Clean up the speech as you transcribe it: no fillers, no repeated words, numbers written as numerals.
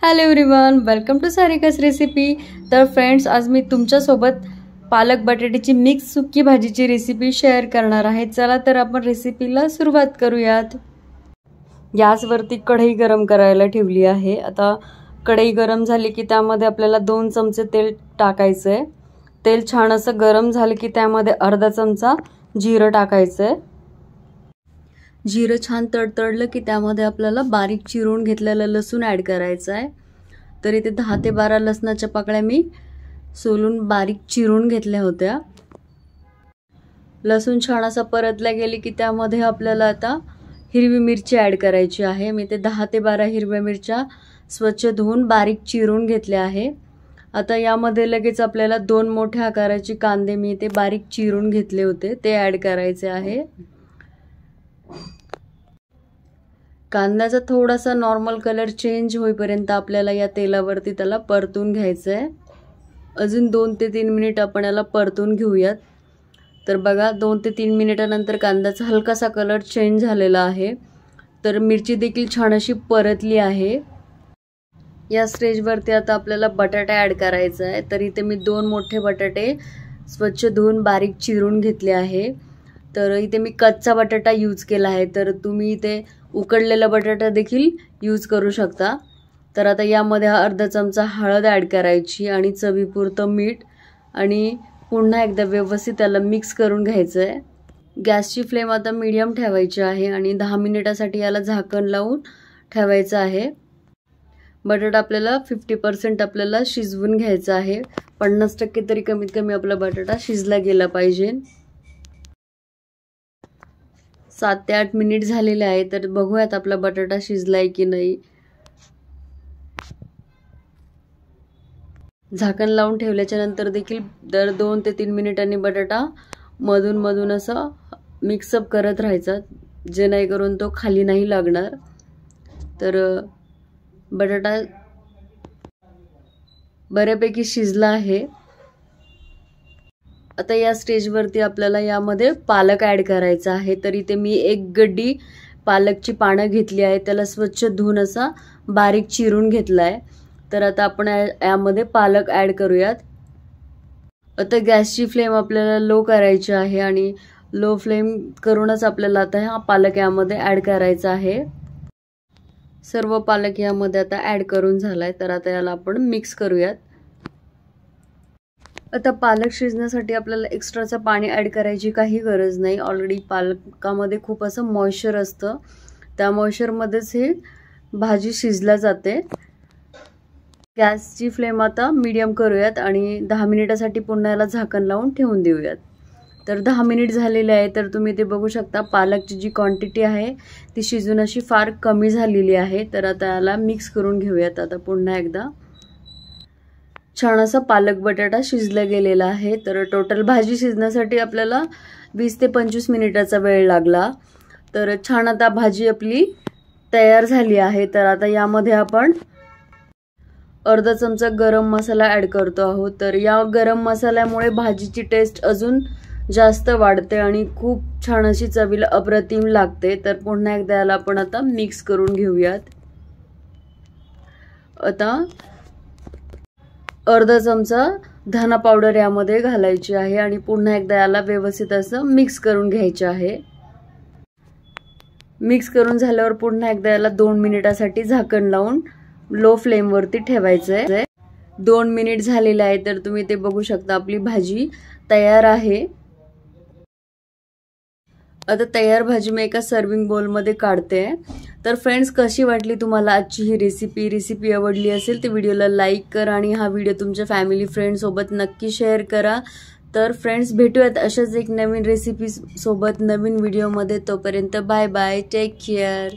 Hello everyone, welcome to Sarika's recipe. तर friends, आज मी तुमच्यासोबत पालक बटाट्याची मिक्स सुकी भाजीची रेसिपी शेअर करणार आहे। चला तर आपण रेसिपीला सुरुवात करूयात। गॅसवरती कढई गरम करायला ठेवली आहे। आता कढई गरम झाली की त्यामध्ये आपल्याला 2 चमचे तेल टाकायचं आहे। तेल छान असं गरम झालं की त्यामध्ये अर्धा चमचा जिरं टाकायचं आहे। जिरं छान तडतडलं की त्यामध्ये आपल्याला बारीक चिरून घेतलेलं लसूण ॲड करायचं आहे। तर इथे 10 ते 12 लसणाच्या पाकळ्या मी सोलून बारीक चिरून घेतल्या होत्या। लसूण छान असा परतला गेली की त्यामध्ये आपल्याला आता हिरवी मिरची ॲड करायची आहे। मी ते 10 ते 12 हिरव्या मिरच्या स्वच्छ धुवून बारीक चिरून घेतल्या आहे। आता यामध्ये लगेच आपल्याला 2 मोठ्या आकाराचे कांदे मी ते बारीक चिरून घेतले होते ते ॲड करायचे आहे। कांद्याचा थोडासा नॉर्मल कलर चेंज होईपर्यंत आपल्याला या तेलावरती त्याला परतून घ्यायचं आहे। अजून 2 ते 3 मिनिट आपण याला परतून घेऊयात। तर बघा 2 ते 3 मिनिटानंतर कांद्याचा हलकासा कलर चेंज झालेला आहे। तर मिरची देखील छान अशी परतली आहे। या स्टेजवरती आता आपल्याला बटाटा ॲड करायचा आहे। तर इथे मी 2 मोठे बटाटे स्वच्छ धुवून बारीक चिरून घेतले आहे। तर इथे मी कच्चा बटाटा यूज केला आहे। तर तुम्ही इथे उकडलेला बटाटा देखील यूज करू शकता। तर आता यामध्ये अर्धा चमचा हळद ॲड करायची आणि चवीपुरतं मीठ आणि पुन्हा एकदा व्यवस्थित त्याला मिक्स करून घ्यायचं आहे। गॅसची फ्लेम आता मीडियम ठेवायची आहे आणि 10 मिनिटासाठी याला झाकण लावून ठेवायचं आहे। बटाटा आपल्याला 50% आपल्याला शिजवून घ्यायचा आहे। 50% तरी कमीत कमी आपला बटाटा शिजला गेला पाहिजे। 7 ते 8 मिनिट झालेले आहे। तर बघूयात आपला बटाटा शिजलाय की नाही। झाकण लावून ठेवल्याच्या नंतर देखील दर 2 ते 3 मिनिटांनी बटाटा मधून असं मिक्सअप करत राहायचा, जेणेकरून तो खाली नाही लागणार। तर बटाटा बऱ्यापैकी शिजला आहे। आता या स्टेजवरती आपल्याला यामध्ये पालक ॲड करायचा आहे। तर इथे मी 1 गड्डी पालकची पानं घेतली आहे, त्याला स्वच्छ धुवून असा बारीक चिरून घेतला आहे। तर आता आपण यामध्ये पालक ॲड करूयात। आता गॅसची फ्लेम आपल्याला लो करायची आहे आणि लो फ्लेम करूनच आपल्याला आता हा पालक यामध्ये ॲड करायचा आहे। सर्व पालक यामध्ये आता ॲड करून झालाय। तर आता याला आपण मिक्स करूयात। आता पालक शिजण्यासाठी आपल्याला एक्स्ट्राचं पाणी ॲड करायची काही गरज नाही। ऑलरेडी पालकामध्ये खूप असं मॉइश्चर असतं, त्या मॉइश्चरमध्येच ही भाजी शिजला जाते। गॅसची फ्लेम आता मीडियम करूयात आणि 10 मिनिटासाठी पुन्हा याला झाकण लावून ठेवून देऊयात। तर 10 मिनिट झालेले आहे। तर तुम्ही ते बघू शकता पालकची जी क्वांटिटी आहे ती शिजून अशी फार कमी झालेली आहे। तर आता याला मिक्स करून घेऊयात। आता पुन्हा एकदा छान असा पालक बटाटा शिजला गेलेला आहे। तर टोटल भाजी शिजण्यासाठी आपल्याला 20 ते 25 मिनिटाचा वेळ लागला। तर छान आता भाजी आपली तयार झाली आहे। तर आता यामध्ये आपण अर्धा चमचा गरम मसाला ॲड करतो आहोत। तर या गरम मसाल्यामुळे भाजीची टेस्ट अजून जास्त वाढते आणि खूप छान अशी चवीला अप्रतिम लागते। तर पुन्हा एकदा याला आपण आता मिक्स करून घेऊयात। आता अर्धा चमचा धना पावडर यामध्ये घालायची आहे आणि पुन्हा एकदा याला व्यवस्थित असं मिक्स करून घ्यायचे आहे। मिक्स करून झाल्यावर पुन्हा एकदा याला 2 मिनिटासाठी झाकण लावून लो फ्लेमवरती ठेवायचं आहे। 2 मिनिट झालेले आहे। तर तुम्ही ते बघू शकता आपली भाजी तयार आहे। आता तयार भाजी मी एका सर्विंग बोलमध्ये काढते। तर फ्रेंड्स, कशी वाटली तुम्हाला आजची ही रेसिपी आवडली असेल तर व्हिडिओला लाईक करा आणि हा व्हिडिओ तुमच्या फॅमिली फ्रेंड सोबत नक्की शेअर करा। तर फ्रेंड्स, भेटूयात अशाच एक नवीन रेसिपी सोबत नवीन व्हिडिओमध्ये। तोपर्यंत बाय बाय, टेक केअर।